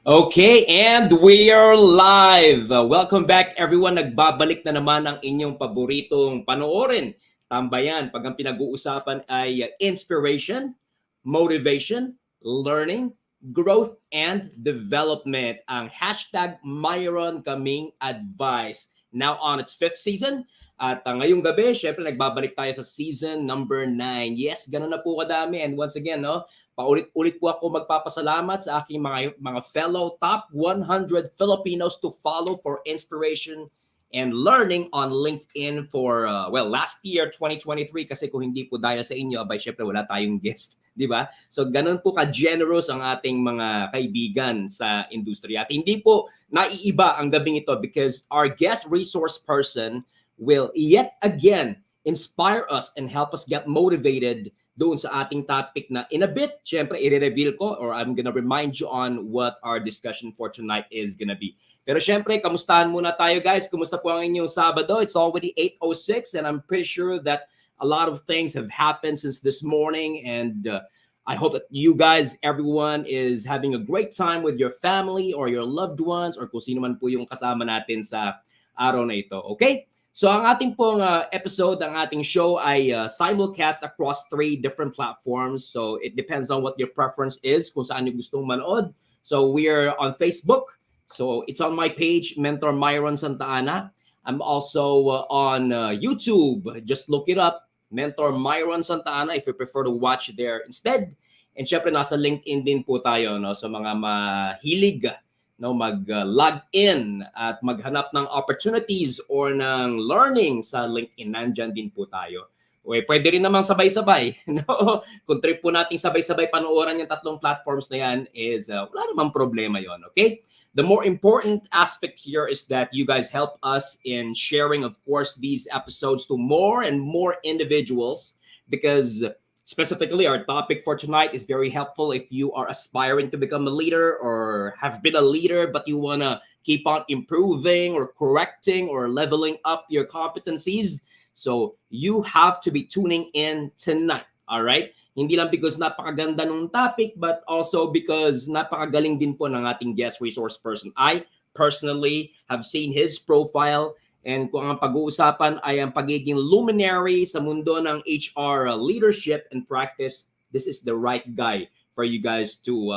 Okay, and we are live. Welcome back everyone. Nagbabalik na naman ang inyong paboritong panoorin. Tambayan, pag ang pinag-uusapan ay inspiration, motivation, learning, growth, and development. Ang hashtag Myron Kaming Advice. Now on its fifth season. At ngayong gabi, syempre nagbabalik tayo sa season number 9. Yes, ganun na po kadami. And once again, no, paulit-ulit po ako magpapasalamat sa aking mga fellow top 100 Filipinos to follow for inspiration and learning on LinkedIn for, last year, 2023. Kasi kung hindi po dahil sa inyo, abay, syempre wala tayong guest. Di ba? So, ganun po ka-generous ang ating mga kaibigan sa industriya. At hindi po naiiba ang gabing ito because our guest resource person will yet again inspire us and help us get motivated doon sa ating topic na in a bit, syempre, i-reveal ko or I'm gonna remind you on what our discussion for tonight is gonna be. Pero syempre, kamustahan muna tayo guys. Kumusta po ang inyong Sabado? It's already 8:06 and I'm pretty sure that a lot of things have happened since this morning and I hope that you guys, everyone is having a great time with your family or your loved ones or kung sino man po yung kasama natin sa araw na ito. Okay? So ang ating pong episode, ang ating show ay simulcast across 3 different platforms. So it depends on what your preference is, kung saan nyo gustong manood. So we are on Facebook. So it's on my page, Mentor Myron Santa Ana. I'm also on YouTube. Just look it up, Mentor Myron Santa Ana if you prefer to watch there instead. And syempre nasa LinkedIn din po tayo, no? So mga mahilig no, mag-log in at maghanap ng opportunities or ng learning sa LinkedIn, nandyan din po tayo. Okay, pwede rin naman sabay-sabay. No? Kung trip po natin sabay-sabay panoorin yung 3 platforms na yan is wala namang problema yon. Okay? The more important aspect here is that you guys help us in sharing, of course, these episodes to more and more individuals because specifically, our topic for tonight is very helpful if you are aspiring to become a leader or have been a leader, but you want to keep on improving or correcting or leveling up your competencies. So you have to be tuning in tonight. All right? Hindi lang because napakaganda ng topic, but also because napakagaling din po ng ating guest resource person. I personally have seen his profile. And kung ang pag-uusapan ay ang pagiging luminary sa mundo ng HR leadership and practice, this is the right guy for you guys to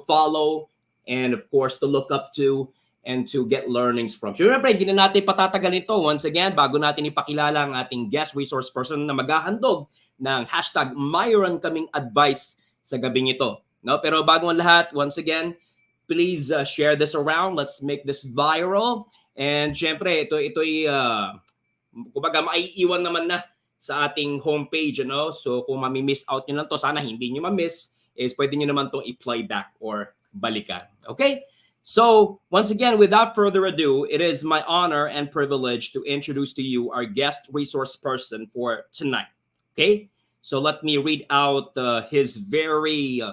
follow and of course to look up to and to get learnings from. Siyempre, hindi na natin patatagal ito. Once again, bago natin ipakilala ang ating guest resource person na maghahandog ng hashtag Myron Kaming Advice sa gabing ito. No? Pero bago ang lahat, once again, please share this around. Let's make this viral. And syempre, ito'y kumbaga maiiwan naman na sa ating homepage, ano? So kung mami-miss out nyo lang to, sana hindi nyo ma-miss, is pwede nyo naman itong i-play back or balikan. Okay? So once again, without further ado, it is my honor and privilege to introduce to you our guest resource person for tonight. Okay? So let me read out his very,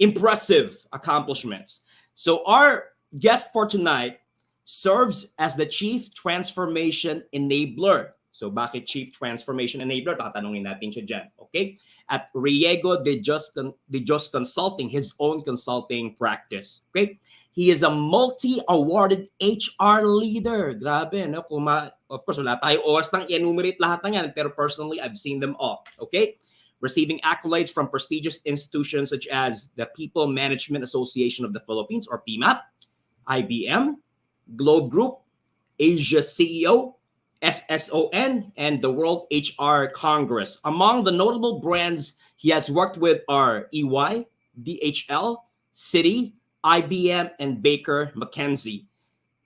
impressive accomplishments. So our guest for tonight serves as the Chief Transformation Enabler. So bakit Chief Transformation Enabler? Tatanungin natin siya dyan. Okay? At Riego De Dios Consulting, his own consulting practice. Okay? He is a multi-awarded HR leader. Grabe, no? Of course, wala tayo oras nang enumerate lahat ng yan, pero personally, I've seen them all. Okay? Receiving accolades from prestigious institutions such as the People Management Association of the Philippines, or PMAP, IBM, Globe Group, Asia CEO, SSON, and the World HR Congress. Among the notable brands he has worked with are EY, DHL, Citi, IBM, and Baker McKenzie.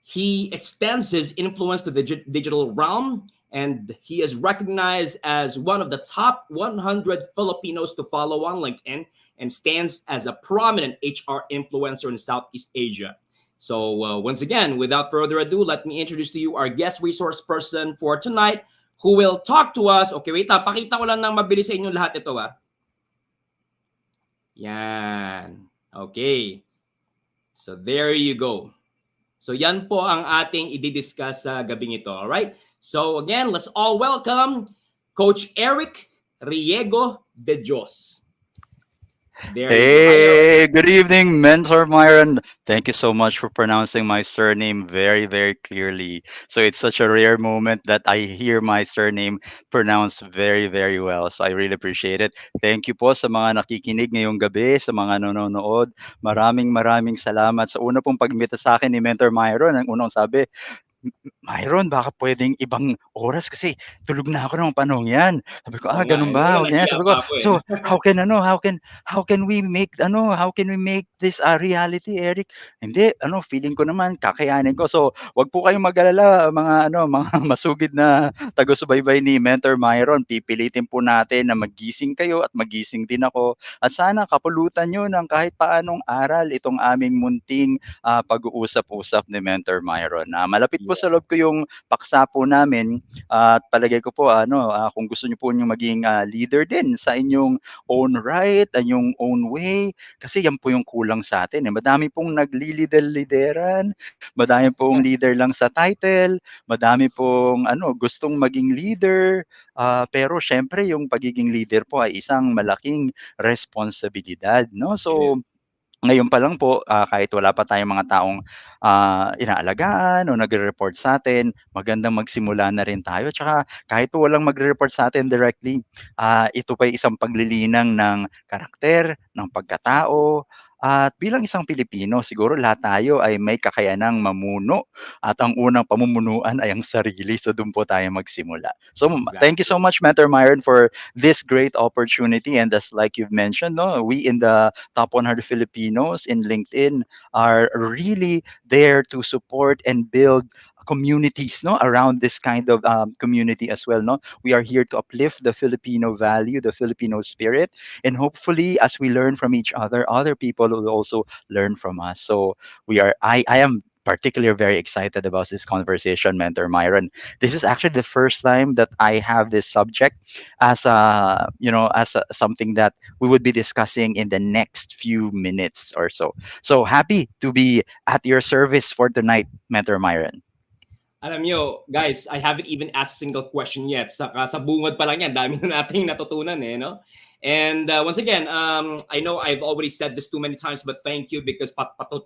He extends his influence to the digital realm, and he is recognized as one of the top 100 Filipinos to follow on LinkedIn and stands as a prominent HR influencer in Southeast Asia. So once again, without further ado, let me introduce to you our guest resource person for tonight who will talk to us. Okay, wait lang. Pakita ko lang ng mabilis sa inyo lahat ito. Yan. Okay. So there you go. So yan po ang ating i-discuss sa gabing ito. Alright? So again, let's all welcome Coach Eric Riego De Dios. There you go. Hi, Eric. Hey, good evening, Mentor Myron. Thank you so much for pronouncing my surname very, very clearly. So it's such a rare moment that I hear my surname pronounced very, very well. So I really appreciate it. Thank you po sa mga nakikinig ngayong gabi, sa mga nanonood. Maraming maraming salamat. Sa una pong pag-imbita sa akin ni Mentor Myron, ang unang sabi, Myron, baka puwedeng ibang oras kasi tulog na ako ng panahong 'yan. Sabi ko, Oo nga, gano'n eh. ba? Una Huwag na 'yan. nahiya Sabi pa ko, ako, eh. "So, how can we make this a reality, Eric?" Hindi, feeling ko naman kakayanin ko. So, 'wag po kayong mag-alala mga mga masugid na taga-subaybay ni Mentor Myron. Pipilitin po natin na magising kayo at magising din ako at sana kapulutan niyo ng kahit paanong aral itong aming munting pag-uusap-usap ni Mentor Myron. Malapit po sa Yeah. loob ko yung paksa po namin at palagay ko po kung gusto niyo po yung maging leader din sa inyong own right, inyong own way, kasi yan po yung kulang sa atin. Eh. Madami pong naglilider-lideran, madami pong leader lang sa title, madami pong gustong maging leader, pero syempre yung pagiging leader po ay isang malaking responsibilidad, no? It So, is. ngayon pa lang po, kahit wala pa tayong mga taong, inaalagaan o nagre-report sa'tin, magandang magsimula na rin tayo. Tsaka kahit po walang magre-report sa'tin directly, ito pa isang paglilinang ng karakter, ng Exactly. pagkatao, at bilang isang Pilipino siguro lahat tayo ay may kakayanang mamuno at ang unang pamumunuan ay ang sarili. So, dun po tayo magsimula. So, thank you so Exactly. much, Mentor Myron, for this great opportunity, and just like you've mentioned 'no, we in the top 100 Filipinos in LinkedIn are really there to support and build communities no around this kind of community as well no, we are here to uplift the Filipino value, the Filipino spirit, and hopefully as we learn from each other, other people will also learn from us. So I am particularly very excited about this conversation, Mentor Myron. This is actually the first time that I have this subject as something that we would be discussing in the next few minutes or so. So happy to be at your service for tonight, Mentor Myron. Alam nyo, guys, I haven't even asked a single question yet. Sa bungod pa lang yan, dami na nating natutunan eh, no? And once again, I know I've already said this too many times, but thank you because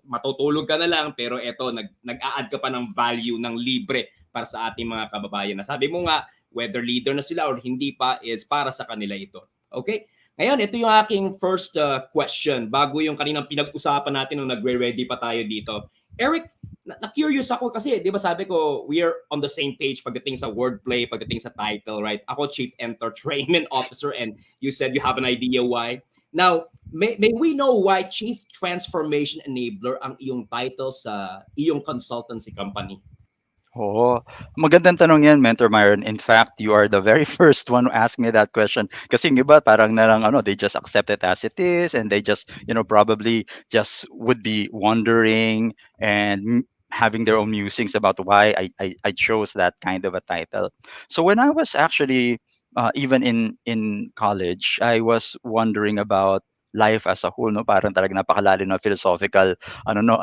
matutulog ka na lang, pero eto, nag-a-add ka pa ng value ng libre para sa ating mga kababayan. Sabi mo nga, whether leader na sila or hindi pa, is para sa kanila ito. Okay? Ngayon, ito yung aking first question bago yung kaninang pinag-usapan natin nung nagre-ready pa tayo dito. Eric, na-curious ako kasi, di ba sabi ko, we are on the same page pagdating sa wordplay, pagdating sa title, right? Ako, Chief Entertainment Officer, and you said you have an idea why. Now, may we know why Chief Transformation Enabler ang iyong title sa iyong consultancy company? Oo, magandang tanong 'yan, Mentor Myron. In fact, you are the very first one who asked me that question. Kasi yung iba parang na lang they just accept it as it is and they just, probably just would be wondering and having their own musings about why I chose that kind of a title. So when I was actually even in college, I was wondering about life as a whole, no? Parang talagang napakalalim na philosophical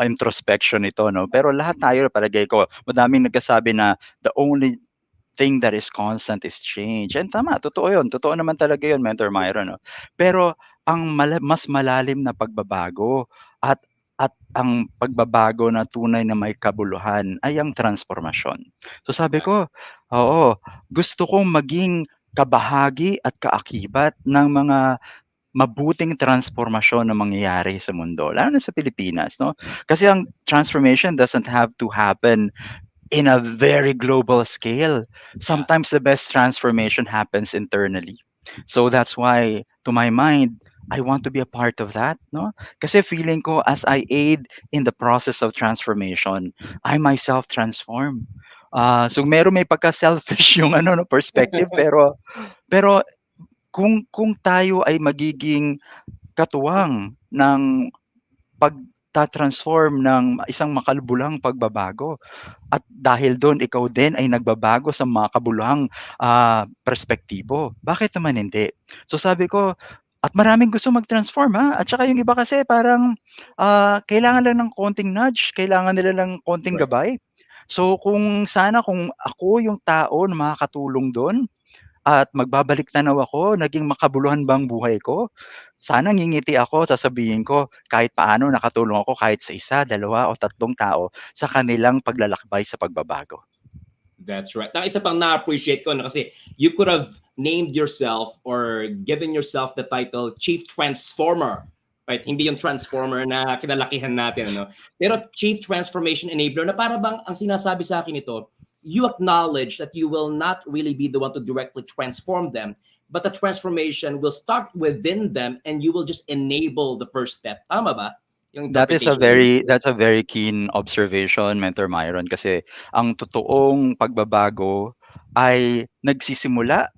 introspection ito, no? Pero lahat tayo palagay ko, madaming nagkasabi na the only thing that is constant is change. And tama, totoo 'yun. Totoo naman talaga 'yun, Mentor Myron, no? Pero ang mas malalim na pagbabago at ang pagbabago na tunay na may kabuluhan ay ang transformasyon. So sabi Exactly. ko, oo, gusto kong maging kabahagi at kaakibat ng mga mabuting transformasyon na mangyayari sa mundo, lalo na sa Pilipinas, 'no? Kasi ang transformation doesn't have to happen in a very global scale. Yeah. Sometimes the best transformation happens internally. So that's why, to my mind, I want to be a part of that, no? Kasi feeling ko as I aid in the process of transformation, I myself transform. So may pagka-selfish yung no, perspective, pero kung tayo ay magiging katuwang ng pagta-transform ng isang makabuluhang pagbabago at dahil dun ikaw din ay nagbabago sa makabuluhang, perspektibo, bakit naman hindi? So sabi ko at maraming gusto mag-transform, at saka yung iba kasi parang, kailangan lang ng konting nudge, kailangan nila ng konting Correct. gabay. So kung ako yung tao na makakatulong dun at magbabalik tanaw ako, naging makabuluhan ba ang buhay ko? sana ngingiti ako, sasabihin ko kahit paano nakatulong ako kahit sa isa, dalawa o tatlong tao sa kanilang paglalakbay sa pagbabago. That's right. Na isa pang na-appreciate ko na kasi you could have named yourself or given yourself the title Chief Transformer. Right? Hindi yung transformer na kinalakihan natin, ano? Pero Chief Transformation Enabler na para bang ang sinasabi sa akin ito, you acknowledge that you will not really be the one to directly transform them, but the transformation will start within them and you will just enable the first step. Tama ba? Yung interpretation mo dito. That's a very keen observation, Mentor Myron, kasi ang totoong pagbabago ay nagsisimula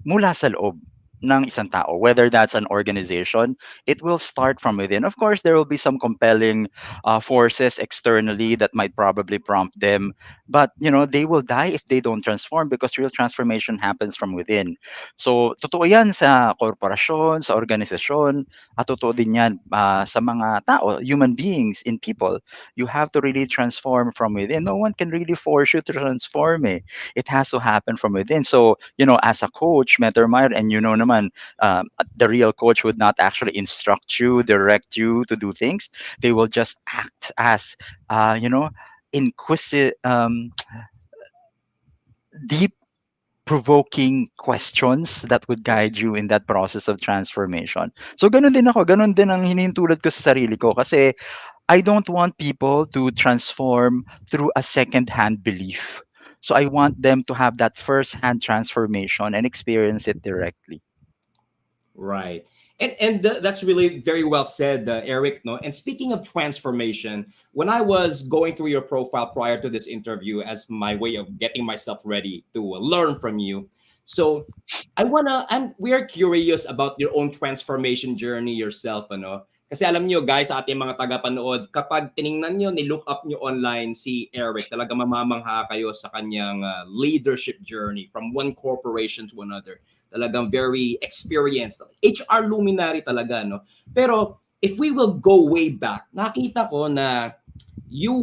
mula sa loob ng isang tao. Whether that's an organization, it will start from within. Of course, there will be some compelling forces externally that might probably prompt them, but they will die if they don't transform because real transformation happens from within. So, totoo 'yan sa korporasyon, sa organisasyon, at totoo din yan sa mga tao, human beings, in people. You have to really transform from within. No one can really force you to transform eh. It has to happen from within. So, as a coach, Mentor Meyer, and naman, the real coach would not actually instruct you, direct you to do things. They will just act as, inquisitive, deep provoking questions that would guide you in that process of transformation. So ganun din ako, ganun din ang hinihintulad ko sa sarili ko kasi I don't want people to transform through a second-hand belief. So I want them to have that first-hand transformation and experience it directly. Right. And that's really very well said, Eric. No. And speaking of transformation, when I was going through your profile prior to this interview as my way of getting myself ready to learn from you, so and we are curious about your own transformation journey yourself, ano. Kasi alam nyo guys, sa ating mga tagapanood, kapag tiningnan nyo, ni-look up nyo online si Eric, talaga mamamangha kayo sa kanyang leadership journey from one corporation to another. Talagang very experienced. HR luminary talaga, no? Pero if we will go way back, nakita ko na you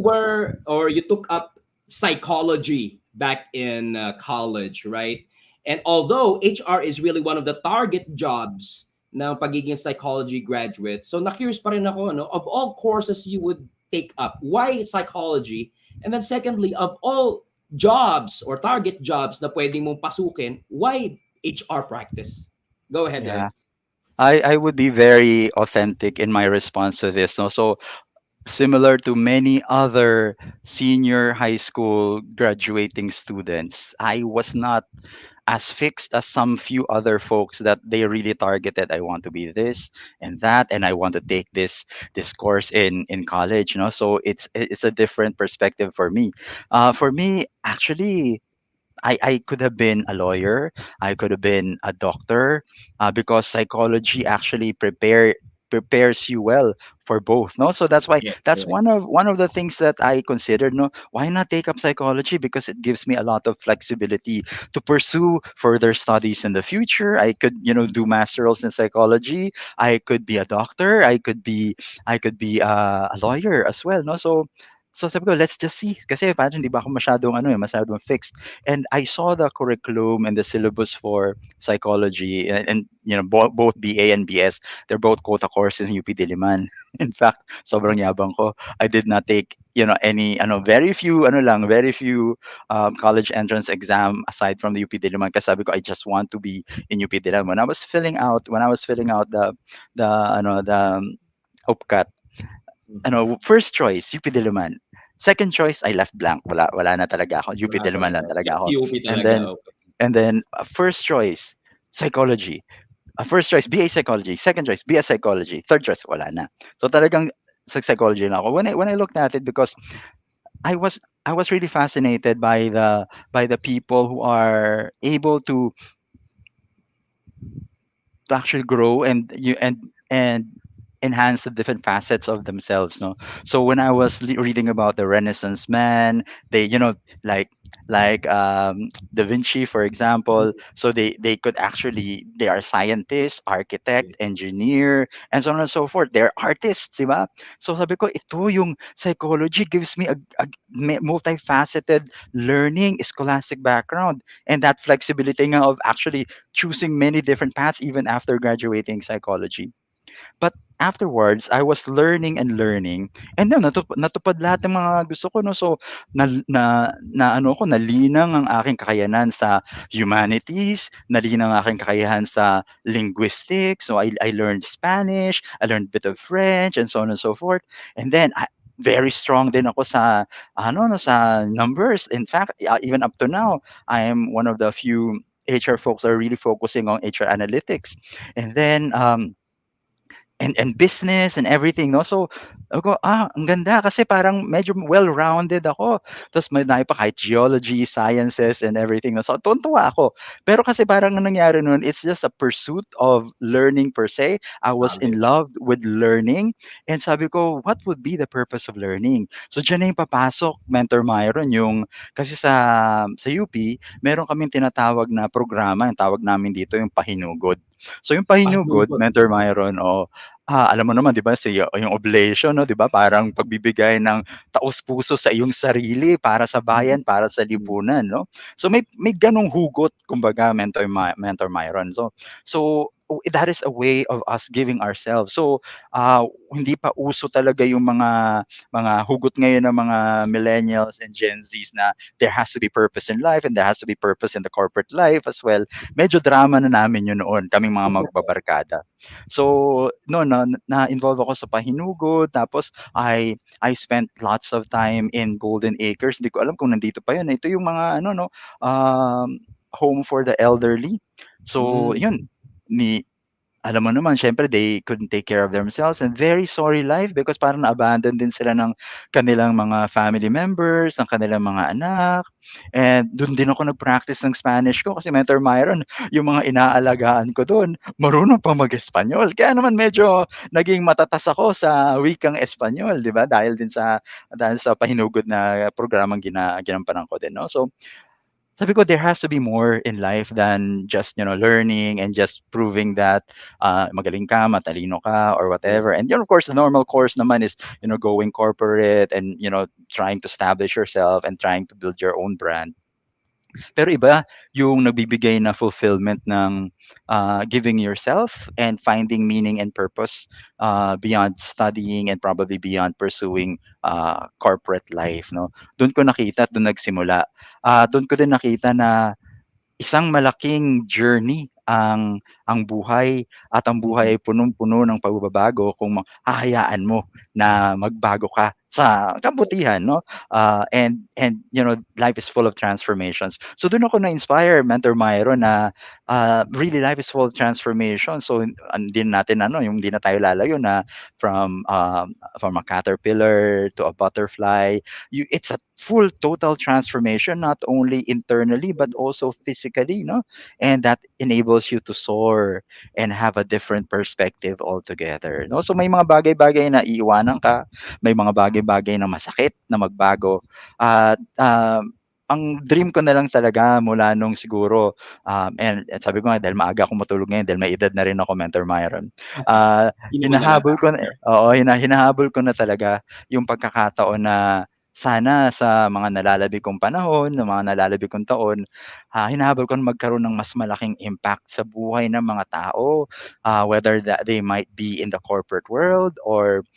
took up psychology back in college, right? And although HR is really one of the target jobs ng pagiging psychology graduate, so na-curious pa rin ako, no? Of all courses you would take up, why psychology? And then secondly, of all jobs or target jobs na pwedeng mong pasukin, why HR practice? Go ahead, Yeah. Eric. I would be very authentic in my response to this. No? So similar to many other senior high school graduating students, I was not as fixed as some few other folks that they really targeted. I want to be this and that, and I want to take this course in college. So it's a different perspective for me. For me, actually, I could have been a lawyer. I could have been a doctor, because psychology actually prepares you well for both. No, so that's why Yes, that's correct. one of the things that I considered. No, why not take up psychology? Because it gives me a lot of flexibility to pursue further studies in the future. I could do masterals in psychology. I could be a doctor. I could be a lawyer as well. No, so sabi ko, let's just see. Kasi imagine, di ba ako masyadong fixed. And I saw the curriculum and the syllabus for psychology, and both BA and BS, they're both quota courses in UP Diliman. In fact, sobrang yabang ko. I did not take any very few college entrance exam aside from the UP Diliman kasi sabi ko I just want to be in UP Diliman. When I was filling out the UPCAT, Mhm. first choice, UP Diliman. Second choice, I left blank. Wala na talaga ako. UP Wala Diliman lang talaga. talaga Just ako. UP And talaga. then, Okay. first choice, psychology. First choice, BA psychology. Second choice, BS psychology. Third choice, wala na. So talagang sa psychology na ako. When I looked at it, because I was really fascinated by the people who are able to actually grow and enhance the different facets of themselves. No, so when I was reading about the Renaissance man, they like like Da Vinci, for example. So they could actually, they are scientists, architect, Yes. engineer, and so on and so forth. They're artists, di ba? So sabi ko, ito yung psychology gives me a multifaceted learning, scholastic background, and that flexibility nga of actually choosing many different paths even after graduating psychology. But afterwards, I was learning and learning, and then natupad lahat ng mga gusto ko, no. So na ano ko, nalinang ang aking kakayanan sa humanities, nalinang ang aking kakayahan sa linguistics. So I learned Spanish, I learned a bit of French, and so on and so forth. And then very strong din ako sa ano no, sa numbers. In fact, even up to now, I am one of the few HR folks are really focusing on HR analytics. And then and business and everything, no. So ako, ang ganda kasi parang medyo well-rounded ako. Tapos may dami pa kahit geology, sciences and everything, no. So tuwang-tuwa ako. Pero kasi parang ang nangyari nun, it's just a pursuit of learning per se. I was in Knowledge. love with learning, and sabi ko, what would be the purpose of learning? So diyan na yung papasok, Mentor Myron, yung kasi sa UP, meron kaming tinatawag na programa, yung tawag namin dito yung pahinugod. So yung pahinugod, Pahinugod. Mentor Myron, o alam mo naman 'di ba yung oblation 'no, 'di ba, parang pagbibigay ng taos-puso sa iyong sarili para sa Mhm. bayan, para sa Mm. lipunan 'no. So may gano'ng hugot kumbaga, Mentor Myron. That is a way of us giving ourselves. So, hindi pa uso talaga yung mga hugot ngayon ng mga millennials and Gen Zs na there has to be purpose in life and there has to be purpose in the corporate life as well. Medyo drama na namin yun noon, kaming mga magbabarkada. So, no, na-involve ako sa pahinugod, tapos I spent lots of time in Golden Acres. Hindi ko alam kung nandito pa yun. Ito yung mga ano 'no, home for the elderly. So, Mm. yun, ni alam mo naman siyempre they couldn't take care of themselves, and very sorry life because parang na-abandon din sila ng kanilang mga family members, ng kanilang mga anak. And dun din ako nag-practice ng Spanish ko kasi Mentor Myron, yung mga inaalagaan ko dun marunong pa mag-Espanyol. Kaya naman medyo naging matatas ako sa wikang Espanyol, 'di ba? Dahil sa pahinugod na programang ginampanan ko din, no? So sabi ko there has to be more in life than just, learning and just proving that magaling ka, matalino ka, or Yeah. whatever. And of course, the normal course naman is, going corporate and, trying to establish yourself and trying to build your own brand. Pero iba yung nagbibigay na fulfillment ng giving yourself and finding meaning and purpose beyond studying and probably beyond pursuing corporate life, no? Doon ko nakita at doon nagsimula. Doon ko din nakita na isang malaking journey ang buhay, at ang buhay Mhm. ay punong-puno ng pagbabago kung hahayaan mo na magbago ka sa kabutihan, no? And life is full of transformations. So doon ako na-inspire, Mentor Myron, na really life is full of transformation. So hindi natin ano, yung hindi na tayo lalayo na from a caterpillar to a butterfly. It's a full total transformation, not only internally but also physically, no? And that enables you to soar and have a different perspective altogether, no? So may mga bagay-bagay na iiwanan ka, may mga bagay-bagay na masakit na magbago, at ang dream ko na lang talaga mula nung siguro, and sabi ko nga dahil maaga akong matulog ngayon dahil may edad na rin ako, Mentor Myron. Yun naman Hinahabol maganda. ko na, oo, hinahabol ko na talaga yung pagkakataon na sana sa mga nalalabig kong panahon, ng mga nalalabig kong taon, hinahabol ko na magkaroon ng mas malaking impact sa buhay ng mga tao, whether that they might be in the corporate world or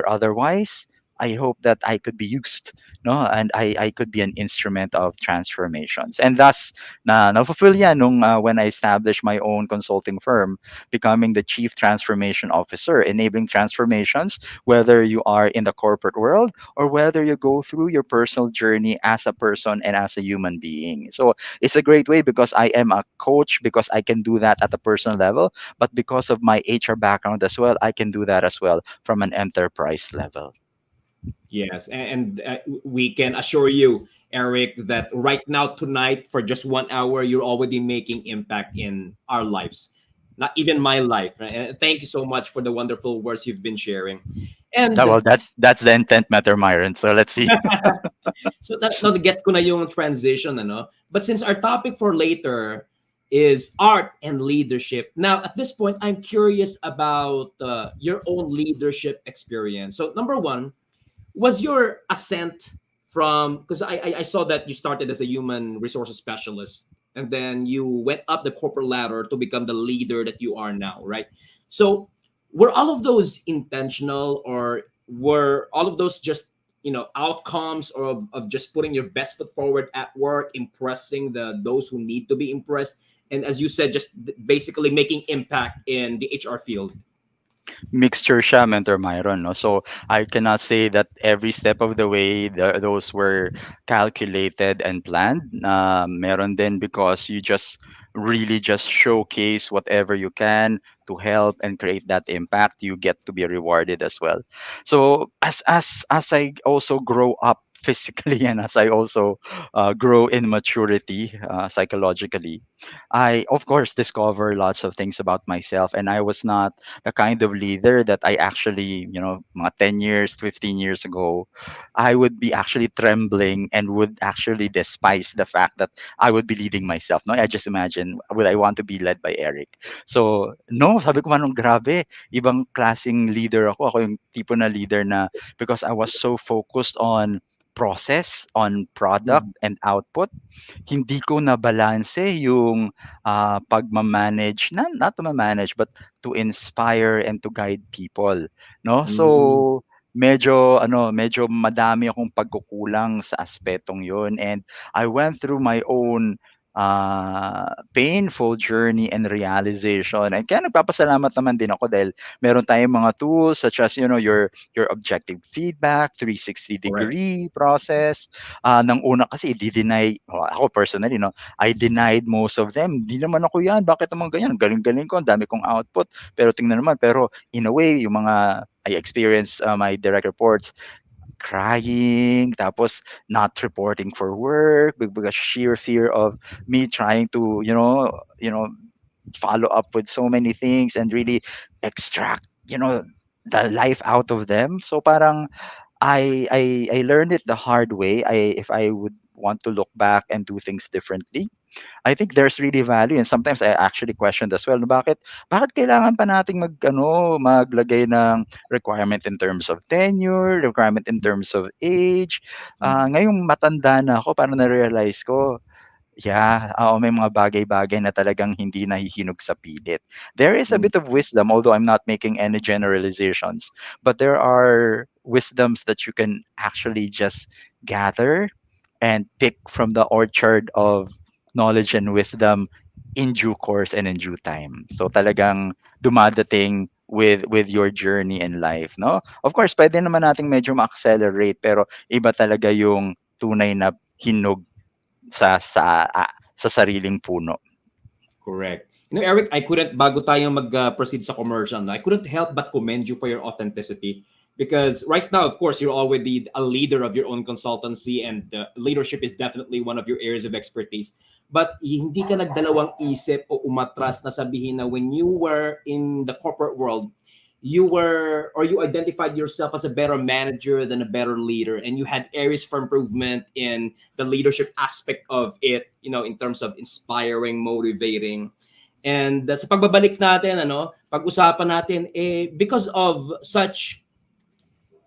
otherwise. I hope that I could be used, no, and I could be an instrument of transformations. And thus, na-fulfill yan nung when I established my own consulting firm, becoming the chief transformation officer, enabling transformations, whether you are in the corporate world or whether you go through your personal journey as a person and as a human being. So it's a great way because I am a coach, because I can do that at a personal level, but because of my HR background as well, I can do that as well from an enterprise level. Yes, and we can assure you, Eric, that right now tonight for just 1 hour, you're already making impact in our lives, not even my life. Thank you so much for the wonderful words you've been sharing. That, well, And that's the intent, Matter Myron. So let's see. so that no, gets ko na yung transition, ano? But since our topic for later is art and leadership, now at this point, I'm curious about your own leadership experience. So number one, was your ascent from, because I saw that you started as a human resources specialist and then you went up the corporate ladder to become the leader that you are now, right? So were all of those intentional, or were all of those just, outcomes of just putting your best foot forward at work, impressing those who need to be impressed, and as you said, just basically making impact in the HR field? Mixture siya, Mentor Myron, no? So I cannot say that every step of the way those were calculated and planned. Meron din because you just really just showcase whatever you can to help and create that impact. You get to be rewarded as well. So as I also grow up physically and as I also grow in maturity psychologically, I of course discover lots of things about myself, and I was not the kind of leader that I actually, mga 10 years, 15 years ago, I would be actually trembling and would actually despise the fact that I would be leading myself. No, I just imagine, would I want to be led by Eric? So, no, sabi ko manong grabe, ibang klaseng leader ako. Ako yung tipo na leader na because I was so focused on process, on product Mhm. and output, hindi ko nabalanse yung pagma-manage, not to manage but to inspire and to guide people, no? Mm, So medyo madami akong pagkukulang sa aspetong 'yun, and I went through my own painful journey and realization. And kaya nagpapasalamat naman din ako dahil meron tayong mga tools such as, your objective feedback, 360 correct. degree process. Nang una kasi i-de-deny, ako personally, no, I denied most of them. Di naman ako yan, bakit naman ganyan? Galing-galing ko, ang dami kong output. Pero tingnan naman, pero in a way, yung mga I experienced my direct reports crying, tapos not reporting for work because sheer fear of me trying to, follow up with so many things and really extract, the life out of them. So parang I learned it the hard way. If I would want to look back and do things differently, I think there's really value, and sometimes I actually questioned as well, no, bakit kailangan pa nating maglagay ng requirement in terms of tenure, requirement in terms of age. Mm, Ngayong matanda na ako, parang na-realize ko, yeah, oo, may mga bagay-bagay na talagang hindi nahihinog sa pilit. There is a mm, bit of wisdom, although I'm not making any generalizations, but there are wisdoms that you can actually just gather and pick from the orchard of knowledge and wisdom in due course and in due time. So talagang dumadating with your journey in life, no? Of course, pwede naman nating medyo ma-accelerate, pero iba talaga yung tunay na hinog sa sariling puno. correct. Eric, I couldn't, bago tayo mag-proceed sa commercial, no, I couldn't help but commend you for your authenticity, because right now, of course, you're already a leader of your own consultancy, and leadership is definitely one of your areas of expertise. But hindi ka nagdalawang isip o umatras na sabihin na when you were in the corporate world, you were, or you identified yourself as a better manager than a better leader, and you had areas for improvement in the leadership aspect of it, in terms of inspiring, motivating. And sa pagbabalik natin, pag-usapan natin, because of such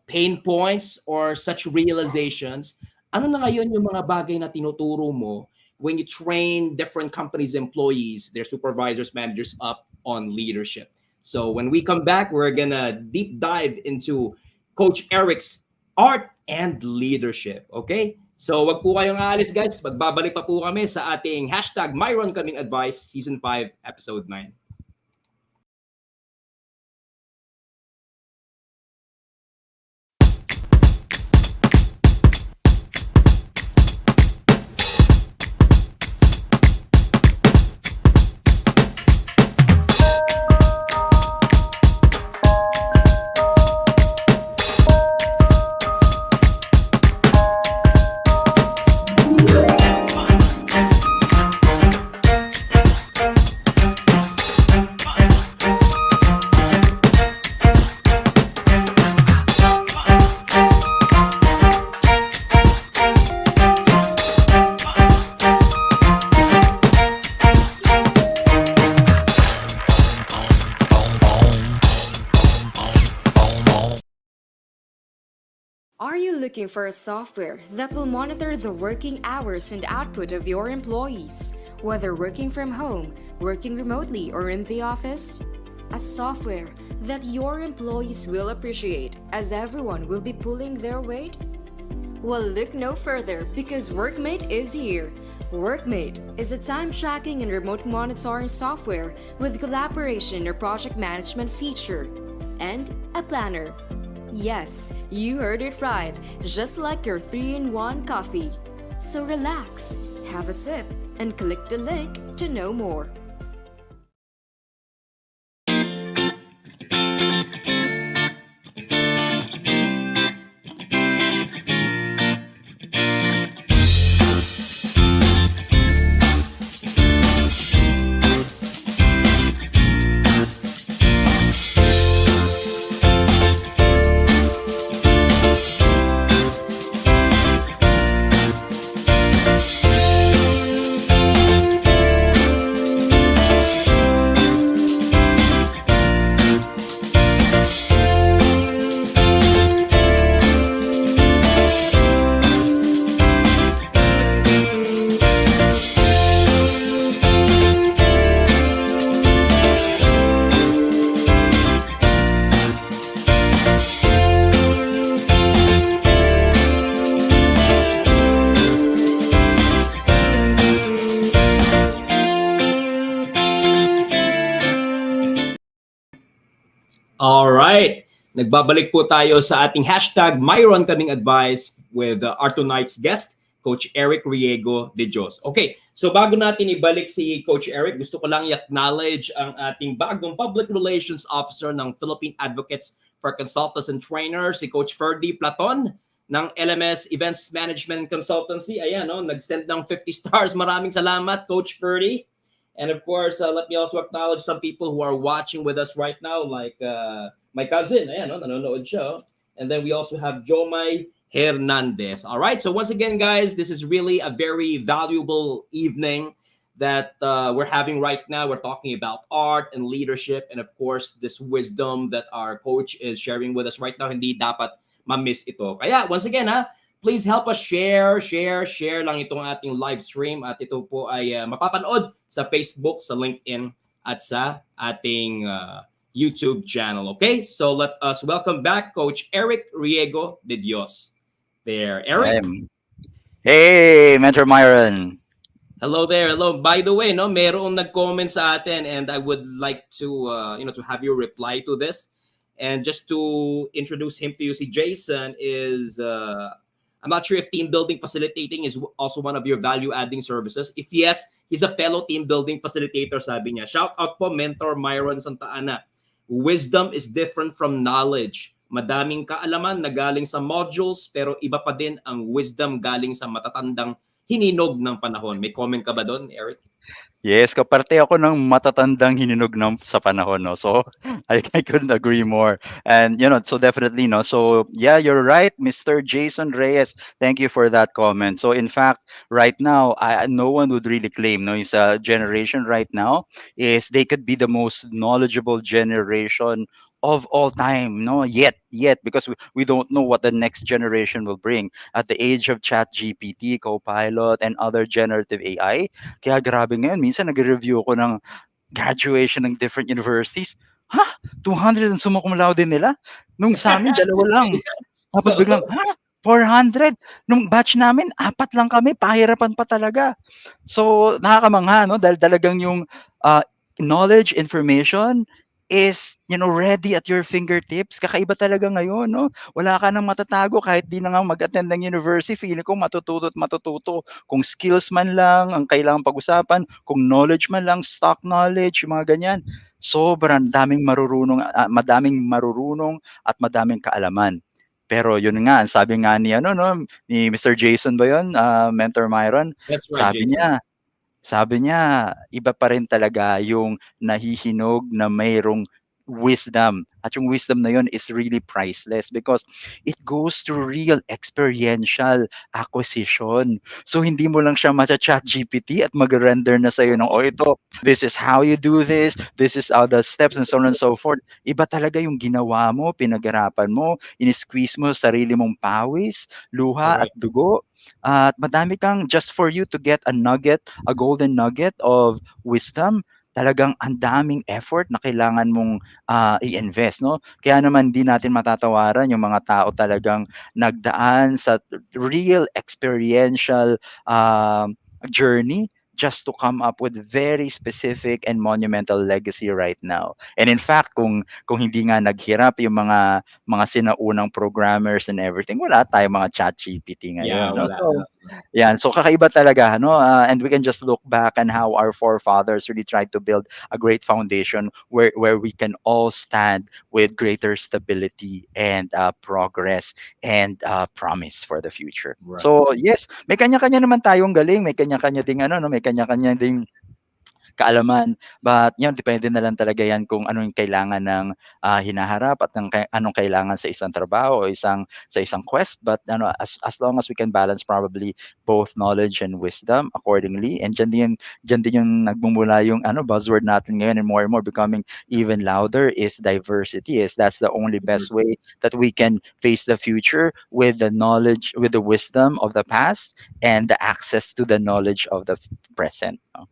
pain points or such realizations, ano na ngayon yung mga bagay na tinuturo mo when you train different companies' employees, their supervisors, managers up on leadership? So when we come back, we're gonna deep dive into Coach Eric's art and leadership. Okay? So wag po kayong aalis, guys. Magbabalik pa po kami sa ating hashtag Myron Kaming Advice Season 5, Episode 9. Are you looking for a software that will monitor the working hours and output of your employees, whether working from home, working remotely, or in the office? A software that your employees will appreciate as everyone will be pulling their weight? Well, look no further because Workmate is here. Workmate is a time tracking and remote monitoring software with collaboration or project management feature and a planner. Yes, you heard it right, just like your 3-in-1 coffee. So relax, have a sip, and click the link to know more. All right. Nagbabalik po tayo sa ating hashtag Myron Kaming Advice with our tonight's guest, Coach Eric Riego De Dios. Okay, so bago natin ibalik si Coach Eric, gusto ko lang i-acknowledge ang ating bagong Public Relations Officer ng Philippine Advocates for Consultants and Trainers, si Coach Ferdy Platon ng LMS Events Management Consultancy. Ayan, no, nag-send ng 50 stars. Maraming salamat, Coach Ferdy. And of course, let me also acknowledge some people who are watching with us right now, like my cousin, ayan, no, nanonood siya. And then we also have Jomay Hernandez. All right, so once again, guys, this is really a very valuable evening that we're having right now. We're talking about art and leadership, and of course, this wisdom that our coach is sharing with us right now. Hindi dapat ma-miss ito. Kaya, once again, please help us share lang itong ating live stream at ito po ay mapapanood sa Facebook, sa LinkedIn at sa ating YouTube channel. Okay? So let us welcome back Coach Eric Riego De Dios. There. Eric? Hey, Mentor Myron. Hello there. Hello. By the way, no, merong nag-comment sa atin and I would like to to have you reply to this. And just to introduce him to you, si Jason is I'm not sure if team building facilitating is also one of your value-adding services. If yes, he's a fellow team building facilitator, sabi niya. Shout out po, Mentor Myron Santa Ana. Wisdom is different from knowledge. Madaming kaalaman na galing sa modules, pero iba pa din ang wisdom galing sa matatandang hininog ng panahon. May comment ka ba doon, Eric? Yes, kaparte ako ng matatandang hininog ng sa panahon, no? So, I couldn't agree more. And, so definitely, no? So, yeah, you're right, Mr. Jason Reyes. Thank you for that comment. So, in fact, right now, no one would really claim, no? Is a generation right now is they could be the most knowledgeable generation of all time, no? Yet, because we don't know what the next generation will bring. At the age of Chat GPT, Copilot, and other generative AI, kaya grabe ngayon, minsan nagre-review ako ng graduation ng different universities. 200 ang summa cum laude nila? Nung sa'min, dalawa lang. Tapos biglang, 400? Nung batch namin, 4 lang kami, pahirapan pa talaga. So, nakakamangha, no? Dahil talagang yung knowledge, information is, ready at your fingertips. Kakaiba talaga ngayon, no? Wala ka nang matatago kahit di na nga mag-attend ng university. Feeling ko matututo at matututo. Kung skills man lang ang kailangan pag-usapan, kung knowledge man lang, stock knowledge, yung mga ganyan. Sobrang madaming marurunong at madaming kaalaman. Pero yun nga, sabi nga ni ni Mr. Jason ba yun, Mentor Myron? That's right, Jason. Sabi niya, iba pa rin talaga yung nahihinog na mayroong wisdom at yung wisdom na yun is really priceless because it goes through real experiential acquisition. So hindi mo lang siya chat GPT at mag-render na sa'yo ng, oh ito, this is how you do this is how the steps and so on and so forth. Iba talaga yung ginawa mo, pinag-arapan mo, in-squeeze mo sarili mong pawis, luha at Correct. dugo. At madami kang just for you to get a nugget, a golden nugget of wisdom, talagang ang daming effort na kailangan mong i-invest, no? Kaya naman di natin matatawaran yung mga tao talagang nagdaan sa real experiential journey just to come up with very specific and monumental legacy right now. And in fact, kung hindi nga naghirap yung mga sinaunang programmers and everything, wala tayong mga chat GPT Yeah, ngayon, no? wala. So, yan. So kakaiba talaga, no? And we can just look back on how our forefathers really tried to build a great foundation where we can all stand with greater stability and progress and promise for the future. Right. So yes, may kanya-kanya naman tayong galing, may kanya-kanya ding ano, no, may kanya-kanya ding kaalaman. But yun, depende na lang talaga yan kung ano yung kailangan ng hinaharap at anong kailangan sa isang trabaho o sa isang quest. But ano, as long as we can balance probably both knowledge and wisdom accordingly. And dyan din yung nagmumula yung ano, buzzword natin ngayon and more becoming even louder is diversity. Is that's the only Mhm. best way that we can face the future with the knowledge, with the wisdom of the past and the access to the knowledge of the present. No?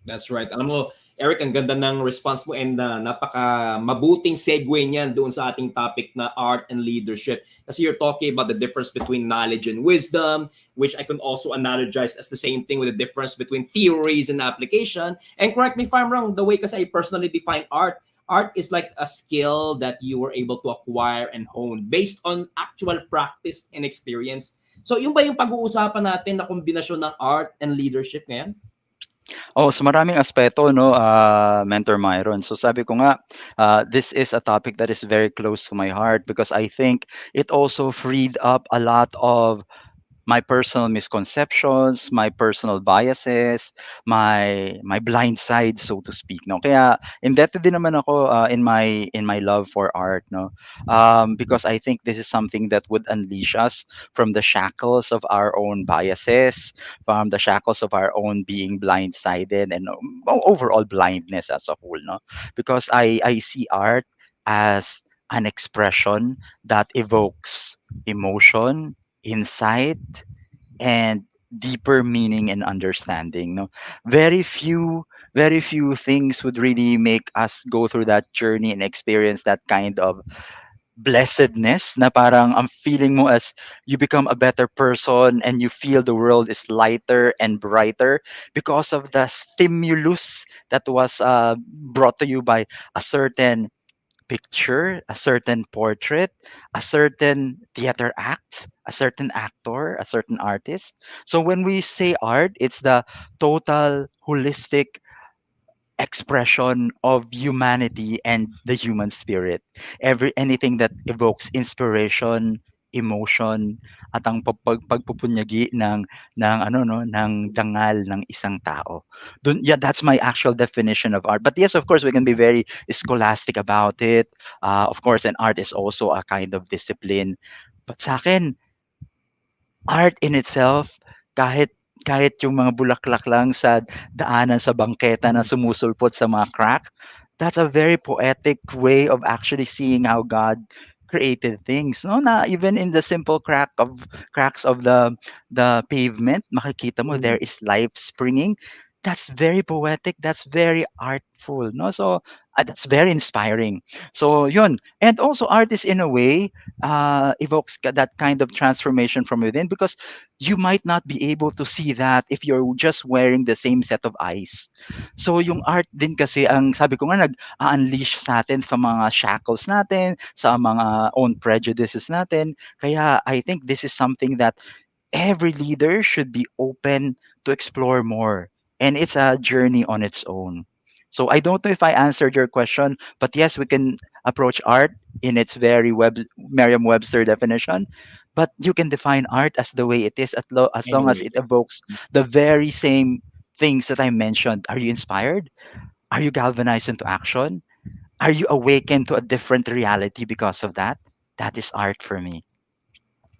That's right. Alam mo, Eric, ang ganda ng response mo and napaka mabuting segue niyan doon sa ating topic na art and leadership. Kasi you're talking about the difference between knowledge and wisdom, which I can also analogize as the same thing with the difference between theories and application. And correct me if I'm wrong, the way kasi I personally define art, art is like a skill that you were able to acquire and hone based on actual practice and experience. So yung ba yung pag-uusapan natin na kombinasyon ng art and leadership ngayon? Oh, sa maraming aspeto 'no, Mentor Myron. So sabi ko nga, this is a topic that is very close to my heart because I think it also freed up a lot of my personal misconceptions, my personal biases, my blind side so to speak, no. Kaya indebted din naman ako in my love for art, no. Because I think this is something that would unleash us from the shackles of our own biases, from the shackles of our own being blindsided and overall blindness as a whole, no. Because I see art as an expression that evokes emotion, insight, and deeper meaning and understanding, no. Very few things would really make us go through that journey and experience that kind of blessedness na parang ang feeling mo as you become a better person and you feel the world is lighter and brighter because of the stimulus that was brought to you by a certain picture, a certain portrait, a certain theater act, a certain actor, a certain artist. So when we say art, it's the total holistic expression of humanity and the human spirit. Anything that evokes inspiration, emotion, at ang pagpupunyagi ng ano no, ng dangal ng isang tao. Yeah, that's my actual definition of art. But yes, of course, we can be very scholastic about it. Of course, and art is also a kind of discipline. But sa akin, art in itself, kahit kahit yung mga bulaklak lang sa daanan sa bangketa na sumusulpot sa mga crack, that's a very poetic way of actually seeing how God created things. No, na even in the simple cracks of the pavement, makikita mo there Mm. is life springing. That's very poetic. That's very artful. No, so that's very inspiring. So yun, and also artists in a way evokes that kind of transformation from within because you might not be able to see that if you're just wearing the same set of eyes. So yung art din kasi ang sabi ko nga nag-unleash sa atin sa mga shackles natin, sa mga own prejudices natin. Kaya I think this is something that every leader should be open to explore more. And it's a journey on its own. So I don't know if I answered your question, but yes, we can approach art in its very Merriam-Webster definition. But you can define art as the way it is as long as Anyway. it evokes the very same things that I mentioned. Are you inspired? Are you galvanized into action? Are you awakened to a different reality because of that? That is art for me.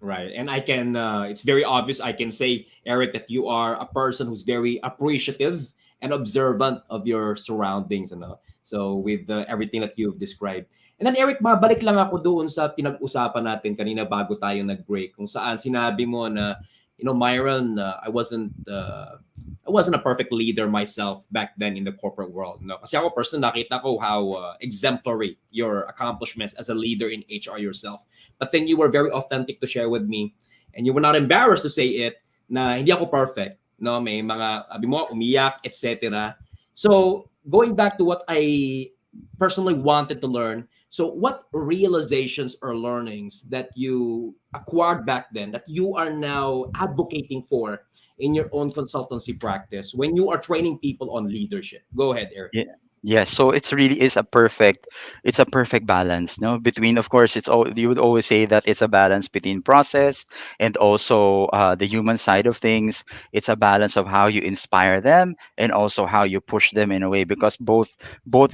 Right. And I can, it's very obvious. I can say, Eric, that you are a person who's very appreciative and observant of your surroundings. Ano? So, with everything that you've described. And then, Eric, mabalik lang ako doon sa pinag-usapan natin kanina bago tayo nag-break. Kung saan sinabi mo na, Myron, I wasn't a perfect leader myself back then in the corporate world. No? Kasi ako personally nakita ko how exemplary your accomplishments as a leader in HR yourself. But then you were very authentic to share with me, and you were not embarrassed to say it na hindi ako perfect. No, may mga sabi mo umiyak, etc. So going back to what I personally wanted to learn. So what realizations or learnings that you acquired back then that you are now advocating for in your own consultancy practice when you are training people on leadership? Go ahead, Eric. Yeah. Yes, so it's really is a perfect, it's a perfect balance, no? Between, of course, it's all you would always say that it's a balance between process and also the human side of things. It's a balance of how you inspire them and also how you push them in a way, because both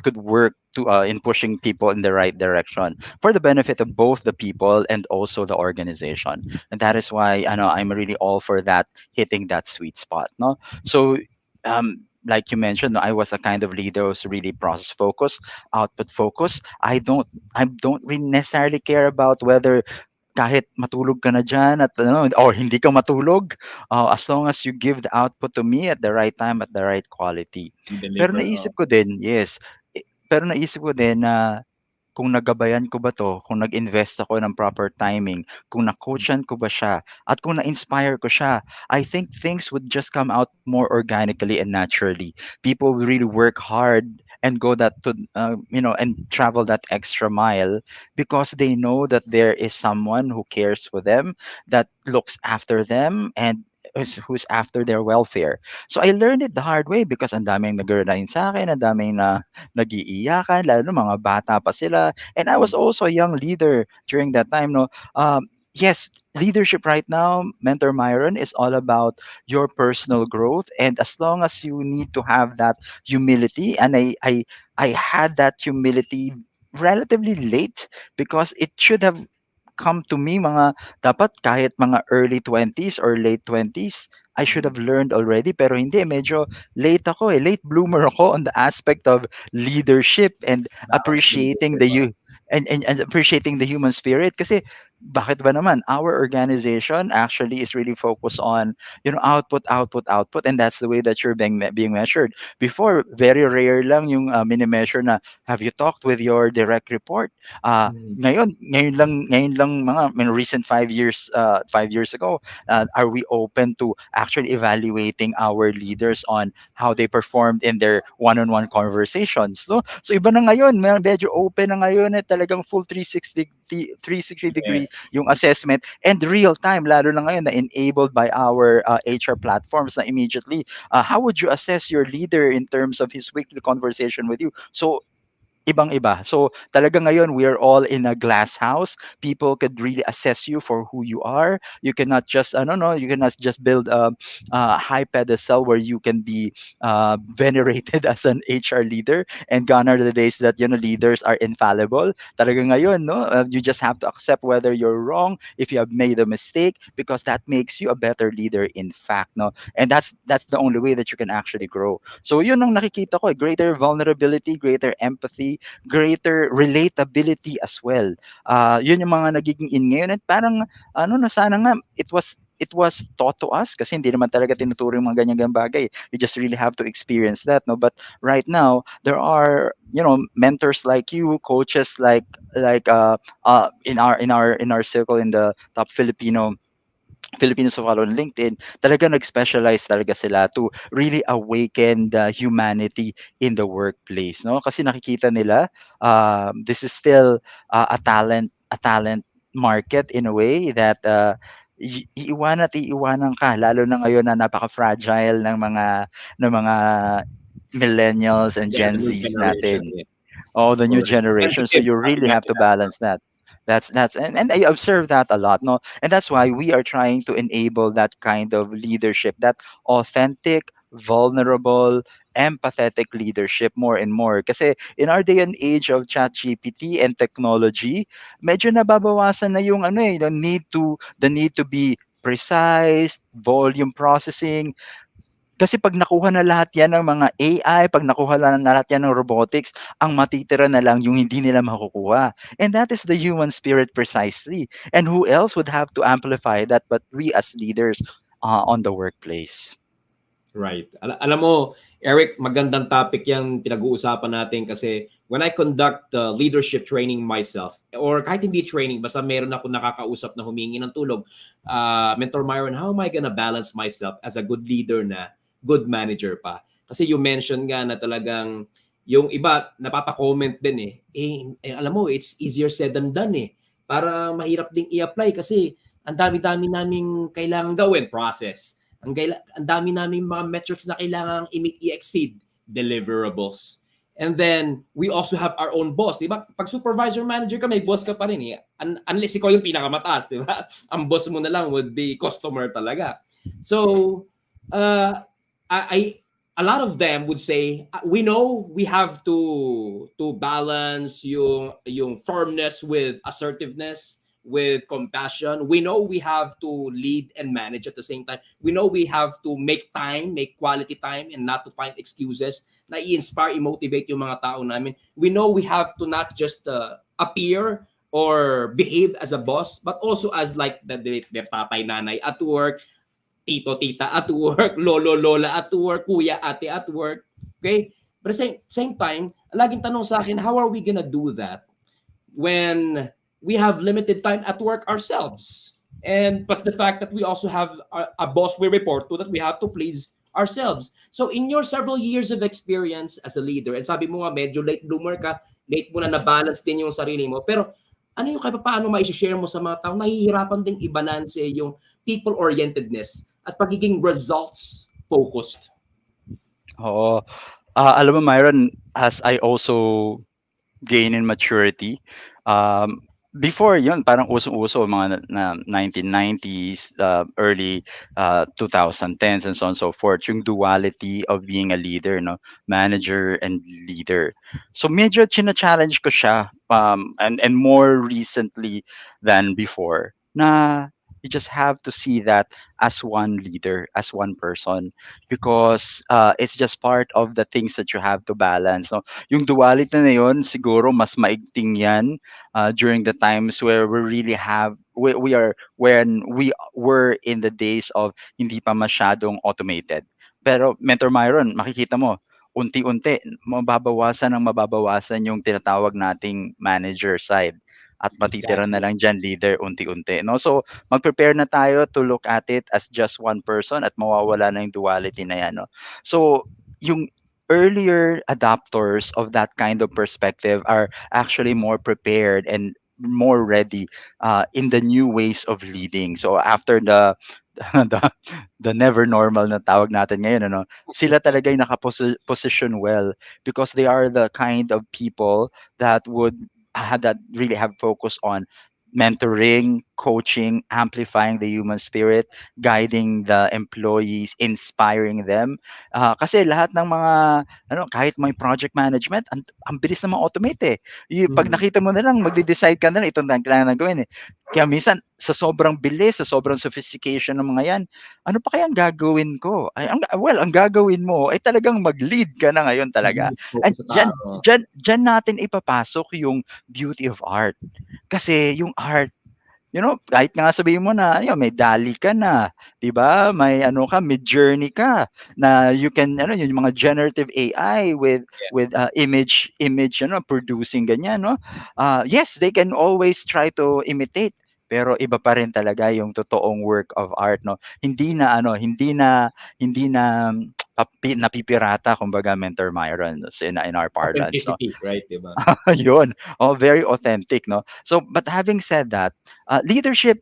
could work to in pushing people in the right direction for the benefit of both the people and also the organization. And that is why I know I'm really all for that, hitting that sweet spot, no? So like you mentioned, I was a kind of leader who's really process focused, output focused. I don't really necessarily care about whether kahit matulog ka na dyan at ano, or hindi ka matulog, as long as you give the output to me at the right time, at the right quality. You Pero deliver. naisip ko din, yes, pero naisip ko din na kung nagabayan ko ba 'to, kung nag-invest ako ng proper timing, kung na-coachan ko ba siya, at kung na-inspire ko siya, I think things would just come out more organically and naturally. People will really work hard and go that to and travel that extra mile because they know that there is someone who cares for them, that looks after them, and who's after their welfare. So I learned it the hard way because ang daming nag-resign sa'kin, ang daming nag-iiyakan, lalo na mga bata pa sila. And I was also a young leader during that time, no. Yes, leadership right now, Mentor Myron, is all about your personal growth, and as long as you need to have that humility, and I had that humility relatively late because it should have come to me mga dapat kahit mga early 20s or late 20s, I should have learned already, pero hindi, medyo late ako eh. Late bloomer ako on the aspect of leadership and Balanced appreciating leadership. the you and appreciating the human spirit. Kasi bakit ba naman our organization actually is really focused on output, output, output, and that's the way that you're being measured. Before, very rare lang yung mini-measure na have you talked with your direct report. Ngayon lang mga recent 5 years, 5 years ago, are we open to actually evaluating our leaders on how they performed in their one-on-one conversations, no? So iba na ngayon, medyo open na ngayon, eh, talagang full 360 degree Yes. yung assessment, and real time, lalo na ngayon na enabled by our HR platforms, na immediately, how would you assess your leader in terms of his weekly conversation with you? So ibang-iba. So talaga ngayon we are all in a glass house. People could really assess you for who you are. You cannot just no no, you cannot just build a high pedestal where you can be venerated as an HR leader, and gone are the days that leaders are infallible. Talaga ngayon, no, you just have to accept whether you're wrong, if you have made a mistake, because that makes you a better leader in fact, no. And that's the only way that you can actually grow. So yun ang nakikita ko, greater vulnerability, greater empathy, greater relatability as well. Yun yung mga nagiging in ngayon, at parang ano na sana nga it was taught to us kasi hindi naman talaga tinuturo yung mga ganyan bagay. You just really have to experience that, no. But right now there are mentors like you, coaches in our circle, in the top Filipinos who follow on LinkedIn, talaga nag-specialize talaga sila to really awaken the humanity in the workplace, no? Kasi nakikita nila, this is still a talent market in a way that iiwanan at iiwanan ka, lalo na ngayon na napaka-fragile ng mga millennials and Yeah, Gen the new Zs generation. natin. Yeah. Oh, the new Correct. generation. So Sensitive. you really You have have to to have that. balance that. And I observe that a lot, no? And that's why we are trying to enable that kind of leadership, that authentic, vulnerable, empathetic leadership more and more. Kasi in our day and age of ChatGPT and technology, medyo nababawasan na yung ano eh, the need to be precise, volume processing, kasi 'pag nakuha na lahat 'yan ng mga AI, 'pag nakuha na lahat 'yan ng robotics, ang matitira na lang yung hindi nila makukuha. And that is the human spirit precisely. And who else would have to amplify that but we as leaders, on the workplace? Right. Alam mo, Eric, magandang topic yung pinag-uusapan natin kasi when I conduct leadership training myself, or kahit hindi training, basta meron ako nakakausap na humingi ng tulong, Mentor Myron, how am I gonna balance myself as a good leader na good manager pa? Kasi you mentioned nga na talagang yung iba, napapa-comment din alam mo, it's easier said than done eh. Para mahirap ding i-apply kasi ang dami-dami naming kailangan gawin, process, ang dami namin mga metrics na kailangan i-meet, i-exceed, deliverables. And then, we also have our own boss, di ba? Pag supervisor manager ka, may boss ka pa rin eh. Unless ikaw yung pinakamataas, di ba? Ang boss mo na lang would be customer talaga. So, I a lot of them would say, we know we have to balance yung firmness with assertiveness, with compassion. We know we have to lead and manage at the same time. We know we have to make time, make quality time, and not to find excuses na i-inspire, i-motivate yung mga tao namin. We know we have to not just appear or behave as a boss, but also as like the tatay nanay at work, tito tita at work, lolo lola at work, kuya ate at work. Okay? But at the same time, laging tanong sa akin, how are we gonna do that when we have limited time at work ourselves? And plus the fact that we also have a boss we report to that we have to please ourselves. So in your several years of experience as a leader, and sabi mo nga medyo late bloomer ka, late mo na na-balance din yung sarili mo, pero ano yung kahit paano mai-share mo sa mga tao, nahihirapan ding i-balance yung people-orientedness at pagiging results-focused? Oo. Alam mo Myron, as I also gain in maturity. Before yun, parang usong-uso mga na 1990s, early 2010s and so on and so forth, yung duality of being a leader, no? Manager and leader. So medyo china-challenge ko siya, and more recently than before, na you just have to see that as one leader, as one person, because it's just part of the things that you have to balance. No? Yung duality na yun, siguro mas maigting yan during the times where we are when we were in the days of hindi pa masyadong automated. Pero Mentor Myron, makikita mo, unti-unti mababawasan yung tinatawag nating manager side at matitira na Exactly. lang diyan leader unti-unti, no? So mag-prepare na tayo to look at it as just one person at mawawala na yung duality na yan, no? So yung earlier adopters of that kind of perspective are actually more prepared and more ready in the new ways of leading. So after the the, the never normal na tawag natin ngayon, ano, sila talaga yung nakaposition well because they are the kind of people that really have focus on mentoring, coaching, amplifying the human spirit, guiding the employees, inspiring them. Kasi lahat ng mga kahit may project management, ang bilis na ma-automate eh. Pag Mm. nakita mo na lang, magde-decide ka na lang itong kailangan gawin eh. Kaya minsan sa sobrang bilis, sa sobrang sophistication ng mga 'yan, ano pa kaya ang gagawin ko? Ay, ang gagawin mo ay talagang mag-lead ka na ngayon talaga. At Focus sa diyan tao. diyan diyan natin ipapasok yung beauty of art. Kasi yung art, kahit nga sabihin mo na may DALL-E ka na, 'di ba? May ano ka, Midjourney ka na you can yung mga generative AI with image producing ganyan, no? Yes, they can always try to imitate, pero iba pa rin talaga yung totoong work of art, no? Hindi na napipirata kumbaga Mentor Myron in our parlance, no? Authenticity, right? Diba? Yun. Oh, very authentic, no? So, but having said that, leadership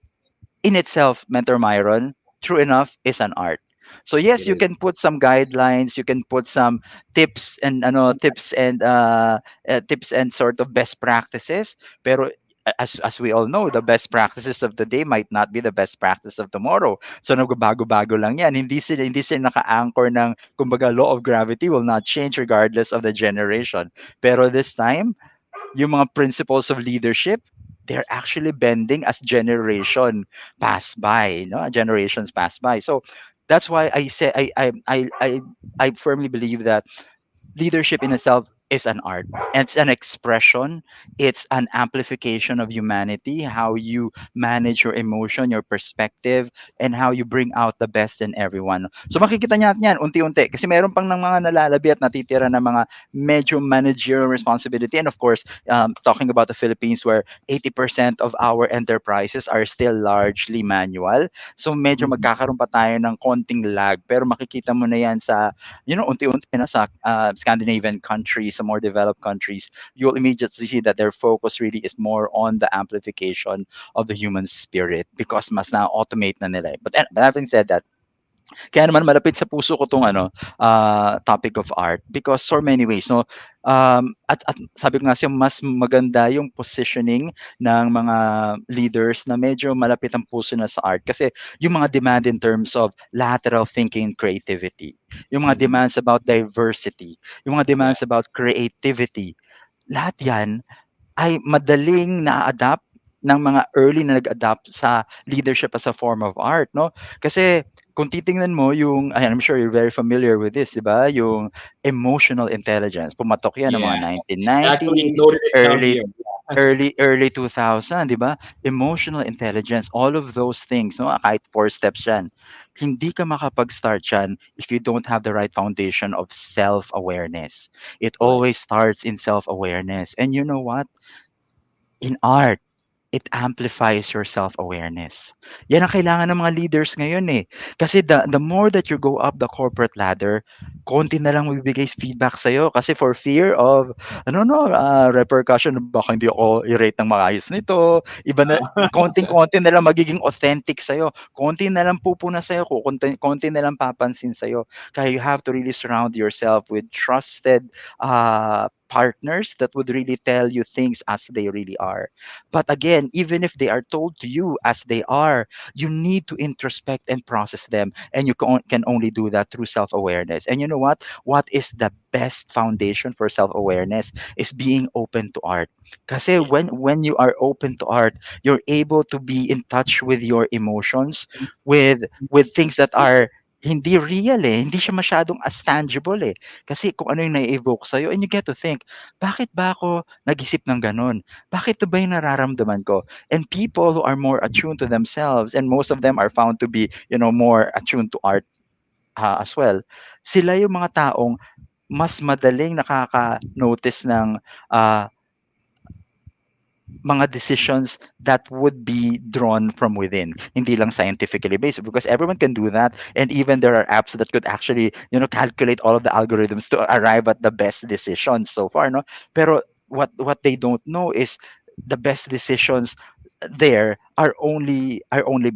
in itself, Mentor Myron, true enough, is an art. So yes, It you is. can put some guidelines, you can put some tips and sort of best practices, pero as we all know, the best practices of the day might not be the best practice of tomorrow. So nagbabago-bago lang 'yan. Hindi sila naka-anchor ng kumbaga law of gravity will not change regardless of the generation. Pero this time, yung mga principles of leadership, they're actually bending as generations pass by. So that's why I say I firmly believe that leadership in itself is an art. It's an expression. It's an amplification of humanity, how you manage your emotion, your perspective, and how you bring out the best in everyone. So makikita natin yan unti-unti kasi meron pang ng mga nalalabi at natitira na mga medyo managerial responsibility. And of course, talking about the Philippines where 80% of our enterprises are still largely manual. So medyo Mhm. magkakaroon pa tayo ng konting lag. Pero makikita mo na yan sa unti-unti na sa Scandinavian countries, some more developed countries, you'll immediately see that their focus really is more on the amplification of the human spirit because mas na-automate na nila. But having said that, kaya naman malapit sa puso ko tong topic of art because so many ways, no? At sabi ko nga siya, mas maganda yung positioning ng mga leaders na medyo malapit ang puso na sa art kasi yung mga demand in terms of lateral thinking and creativity, yung mga Mhm. demands about diversity, yung mga Yeah, demands about creativity, lahat yan ay madaling na-adapt ng mga early na nag-adapt sa leadership as a form of art, no? Kasi kung titingnan mo yung, I'm sure you're very familiar with this, di ba? Yung emotional intelligence. Pumatok yan ng yeah. mga I 1990, actually noted it down early here. early 2000, di ba? Emotional intelligence, all of those things, no? Kahit 4 steps yan. Hindi ka makapag-start yan if you don't have the right foundation of self-awareness. It Correct. always starts in self-awareness. And you know what? In art, it amplifies your self-awareness. Yan ang kailangan ng mga leaders ngayon eh. Kasi the more that you go up the corporate ladder, konti na lang magbibigay feedback sa'yo. Kasi for fear of, repercussion, baka hindi ako i-rate ng maayos nito. Iba na, konting-konti na lang magiging authentic sa'yo. Konti na lang pupuna sa'yo, konti na lang papansin sa'yo. Kaya you have to really surround yourself with trusted partners that would really tell you things as they really are. But again, even if they are told to you as they are, you need to introspect and process them. And you can only do that through self awareness. And you know what? What is the best foundation for self awareness is being open to art. Kasi Yeah. when you are open to art, you're able to be in touch with your emotions, with things that are hindi real eh. Hindi siya masyadong as tangible eh. Kasi kung ano yung nai-evoke sa'yo and you get to think, bakit ba ako nag-isip ng ganun? Bakit ito ba yung nararamdaman ko? And people who are more attuned to themselves, and most of them are found to be, more attuned to art as well. Sila yung mga taong mas madaling nakaka-notice ng ah, mga decisions that would be drawn from within, hindi lang scientifically based, because everyone can do that. And even there are apps that could actually, calculate all of the algorithms to arrive at the best decisions so far, no? Pero what they don't know is the best decisions there are only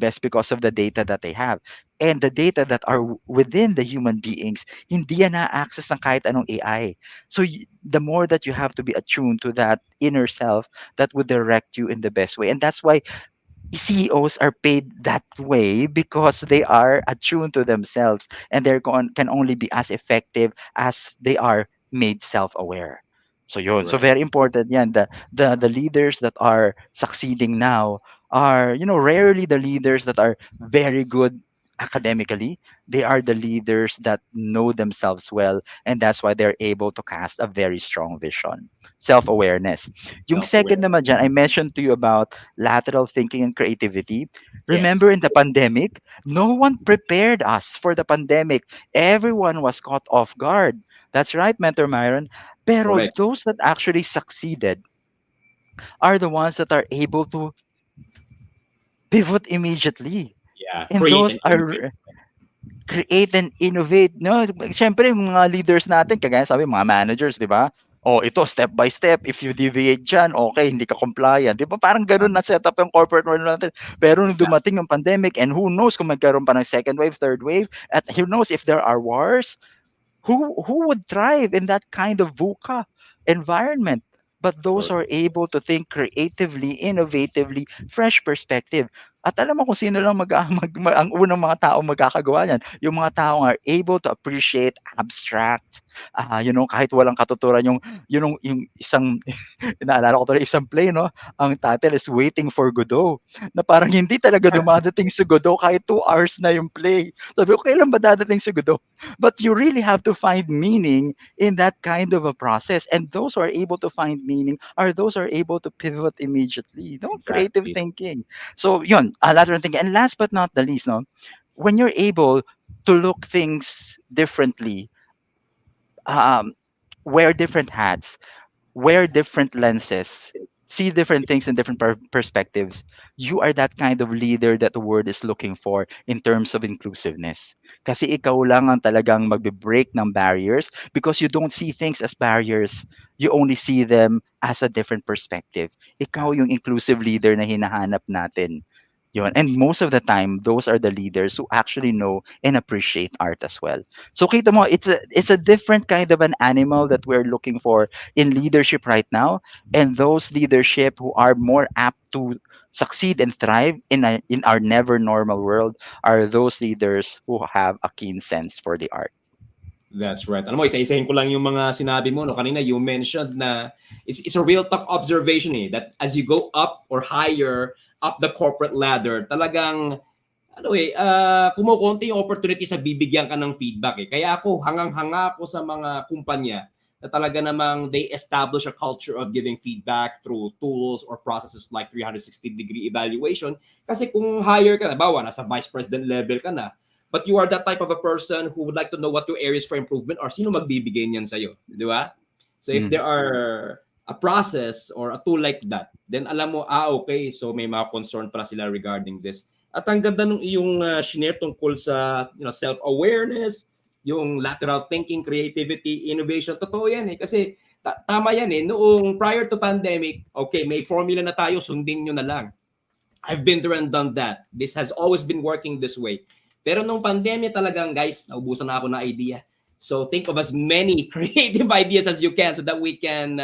best because of the data that they have. And the data that are within the human beings, hindi yan na-access ng kahit anong AI. So the more that you have to be attuned to that inner self, that would direct you in the best way. And that's why CEOs are paid that way, because they are attuned to themselves and can only be as effective as they are made self-aware. So yun. So Correct. very important yan. The leaders that are succeeding now are, rarely the leaders that are very good academically. They are the leaders that know themselves well, and that's why they're able to cast a very strong vision. Self-awareness. Yung second Self-aware. naman dyan, I mentioned to you about lateral thinking and creativity. Remember Yes. in the pandemic, no one prepared us for the pandemic. Everyone was caught off guard. That's right, Mentor Myron. Pero Correct. those that actually succeeded are the ones that are able to pivot immediately. Yeah. And Create those and innovate. are create and innovate, no? Siyempre yung mga leaders natin, kagaya sabi, mga managers, di ba? Oh, ito, step by step. If you deviate dyan, okay, hindi ka compliant. Di ba? Parang ganun na setup yung corporate world natin. Pero nung Exactly. dumating yung pandemic, and who knows kung magkaroon pa ng second wave, third wave, at who knows if there are wars, who would thrive in that kind of VUCA environment? but those Correct. are able to think creatively, innovatively, fresh perspective. At alam mo kung sino lang ang unang mga tao magkakagawa niyan, yung mga tao are able to appreciate abstract, kahit walang katuturan yung isang naalala ko tuloy isang play 'no, ang title is Waiting for Godot, na parang hindi talaga dumadating si Godot kahit 2 hours na yung play. Sabi ko, "Kailan ba dadating si Godot?" But you really have to find meaning in that kind of a process, and those who are able to find meaning are those who are able to pivot immediately, no, creative Exactly. thinking. So yun, lateral thinking. And last but not the least, no, when you're able to look things differently, um, wear different hats, wear different lenses, see different things in different perspectives, you are that kind of leader that the world is looking for in terms of inclusiveness. Kasi ikaw lang ang talagang magbe-break ng barriers because you don't see things as barriers. You only see them as a different perspective. Yeah. Ikaw yung inclusive leader na hinahanap natin. Yun. And most of the time, those are the leaders who actually know and appreciate art as well. So kita mo, it's a different kind of an animal that we're looking for in leadership right now, and those leadership who are more apt to succeed and thrive in our never normal world are those leaders who have a keen sense for the art. That's right. Alam mo, isa-isahin ko lang yung mga sinabi mo. No? Kanina, you mentioned na it's a real talk observation that as you go up or higher up the corporate ladder, talagang kumukonti yung opportunity sa bibigyan ka ng feedback eh. Kaya ako, hangang-hanga ako sa mga kumpanya na talaga namang they establish a culture of giving feedback through tools or processes like 360-degree evaluation. Kasi kung higher ka na, bawa, nasa vice president level ka na, but you are that type of a person who would like to know what your areas for improvement are, sino magbibigay niyan sa'yo? Di ba? So if there Mm. are a process or a tool like that, then alam mo, okay, so may mga concern pala sila regarding this. At ang ganda nung iyong shinare tungkol sa self-awareness, yung lateral thinking, creativity, innovation. Totoo yan eh. Kasi tama yan eh. Noong prior to pandemic, okay, may formula na tayo, sundin nyo na lang. I've been there and done that. This has always been working this way. Pero nung pandemya talagang, guys, naubusan na ako ng idea. So think of as many creative ideas as you can so that we can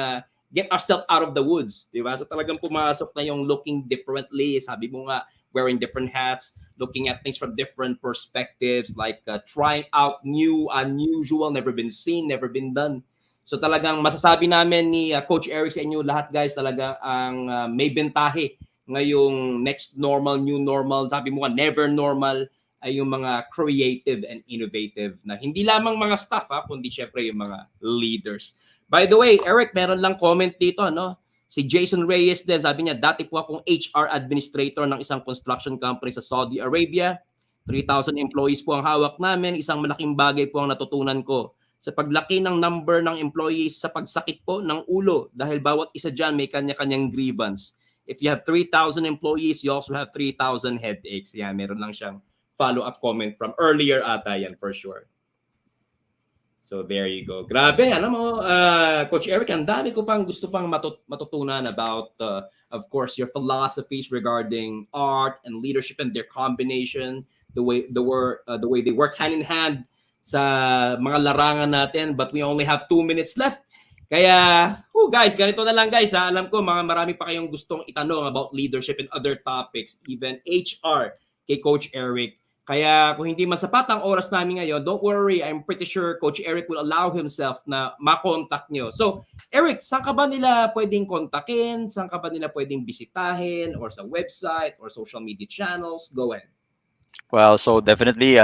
get ourselves out of the woods. Diba? So talagang pumasok na yung looking differently. Sabi mo nga, wearing different hats, looking at things from different perspectives, like trying out new, unusual, never been seen, never been done. So talagang masasabi namin ni Coach Eric sa inyo lahat guys, talaga ang may bentahe ngayong next normal, new normal, sabi mo nga never normal ay yung mga creative and innovative na hindi lamang mga staff kundi syempre yung mga leaders. By the way, Eric, meron lang comment dito, no? Si Jason Reyes din, sabi niya, dati po akong HR administrator ng isang construction company sa Saudi Arabia. 3,000 employees po ang hawak namin. Isang malaking bagay po ang natutunan ko sa paglaki ng number ng employees sa pagsakit po ng ulo dahil bawat isa dyan may kanya-kanyang grievance. If you have 3,000 employees, you also have 3,000 headaches. Yan, meron lang siyang follow-up comment from earlier ata yan for sure. So there you go. Grabe, alam mo, Coach Eric, ang dami ko pang gusto pang matutunan about, of course, your philosophies regarding art and leadership and their combination, the way they work hand in hand sa mga larangan natin. But we only have 2 minutes left. Kaya, guys, ganito na lang guys. Alam ko, marami pa kayong gustong itanong about leadership and other topics, even HR kay Coach Eric. Kaya kung hindi masapat ang oras namin ngayon, don't worry. I'm pretty sure Coach Eric will allow himself na makontak nyo. So, Eric, saan ka ba nila pwedeng kontakin? Saan ka ba nila pwedeng bisitahin? Or sa website? Or social media channels? Go ahead. Well, so definitely,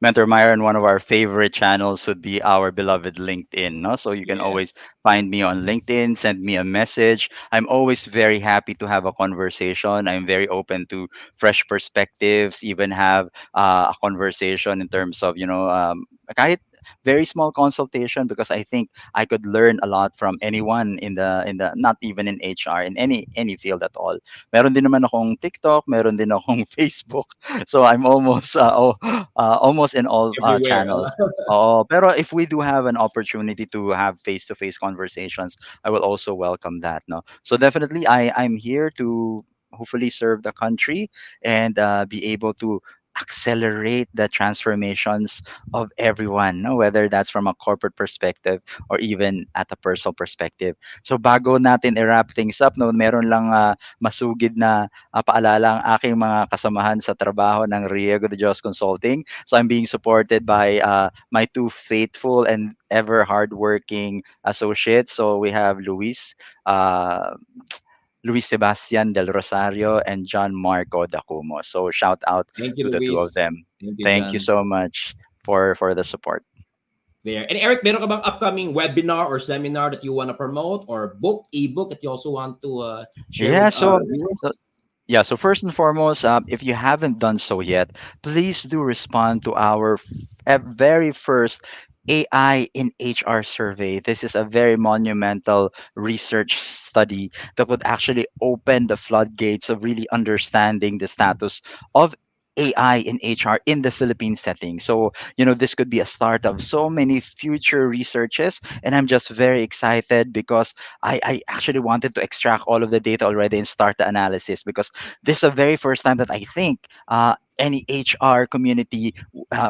Mentor Myron, one of our favorite channels would be our beloved LinkedIn, no? So you can Yeah. always find me on LinkedIn, send me a message. I'm always very happy to have a conversation. I'm very open to fresh perspectives, even have a conversation in terms of, kahit very small consultation, because I think I could learn a lot from anyone in the not even in HR, in any field at all. Meron din naman akong TikTok, meron din akong Facebook. So I'm almost in all Everywhere. channels. Oh, pero if we do have an opportunity to have face-to-face conversations, I will also welcome that. No, so definitely I'm here to hopefully serve the country and be able to accelerate the transformations of everyone, no? Whether that's from a corporate perspective or even at a personal perspective. So bago natin i-wrap things up, no, meron lang masugid na paalala ang aking mga kasamahan sa trabaho ng Riego De Dios Consulting. So I'm being supported by my two faithful and ever hardworking associates. So we have uh, Luis Sebastian del Rosario and John Marco Dacumo. So shout out Thank you, to the two of Luis. them. Thank you, Thank you John. so much for the support. There. And Eric, meron ka bang upcoming webinar or seminar that you want to promote, or book, ebook that you also want to share Yeah, with our so viewers? yeah, so first and foremost, if you haven't done so yet, please do respond to our very first AI in HR survey. This is a very monumental research study that would actually open the floodgates of really understanding the status of AI in HR in the Philippine setting. So, this could be a start of so many future researches. And I'm just very excited because I actually wanted to extract all of the data already and start the analysis because this is the very first time that I think any HR community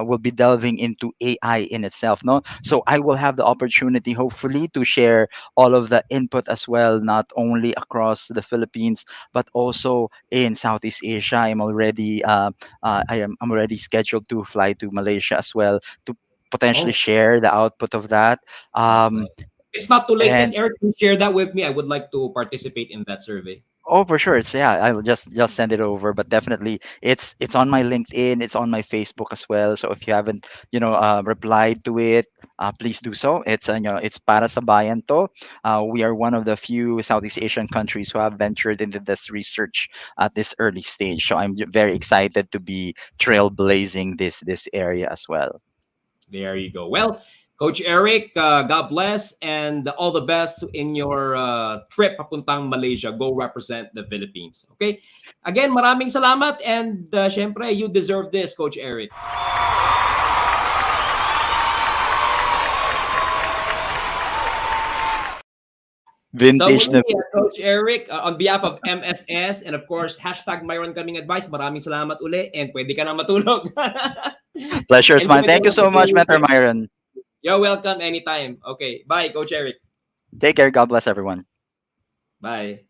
will be delving into AI in itself. No, so I will have the opportunity, hopefully, to share all of the input as well, not only across the Philippines but also in Southeast Asia. I'm already scheduled to fly to Malaysia as well to potentially Oh, share the output of that. that's nice. Um, It's not too late yet, and Eric. Can you share that with me? I would like to participate in that survey. Oh, for sure. It's yeah. I will just send it over. But definitely, it's on my LinkedIn. It's on my Facebook as well. So if you haven't, replied to it, please do so. It's para sa bayan to. We are one of the few Southeast Asian countries who have ventured into this research at this early stage. So I'm very excited to be trailblazing this area as well. There you go. Well, Coach Eric, God bless and all the best in your trip papuntang Malaysia. Go represent the Philippines. Okay? Again, maraming salamat and syempre, you deserve this, Coach Eric. So Vintage muli, na Coach Eric, on behalf of MSS and of course, hashtag Myron Kaming Advice, maraming salamat uli and pwede ka na matulog. pleasure is mine. Enjoy the Thank you rest of so your much, Mentor weekend. Myron. You're welcome anytime. Okay, bye, Coach Eric. Take care. God bless everyone. Bye.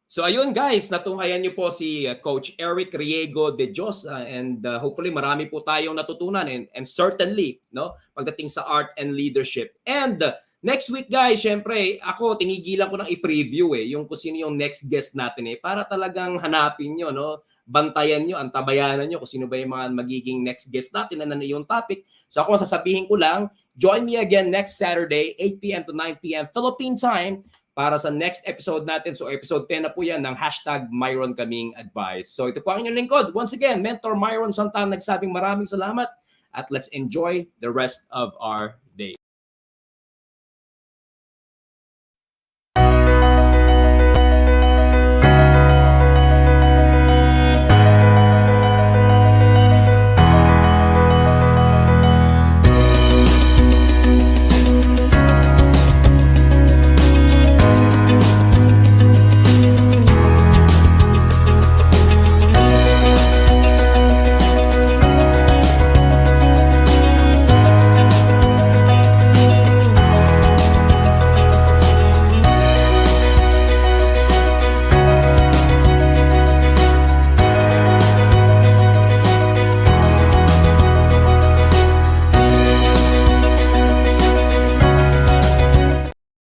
So ayun guys, natunghayan niyo po si Coach Eric Riego De Dios and hopefully marami po tayong natutunan and certainly no pagdating sa art and leadership. And next week guys, syempre ako tinigilan ko nang i-preview yung kung sino yung next guest natin para talagang hanapin niyo no, bantayan niyo, antabayanan niyo kung sino ba yung mga magiging next guest natin na yung topic. So ako sasabihin ko lang, join me again next Saturday 8 p.m. to 9 p.m. Philippine time para sa next episode natin. So episode 10 na po yan ng hashtag Myron Kaming Advice. So ito po ang inyong lingkod. Once again, Mentor Myron Santana nagsabing maraming salamat at let's enjoy the rest of our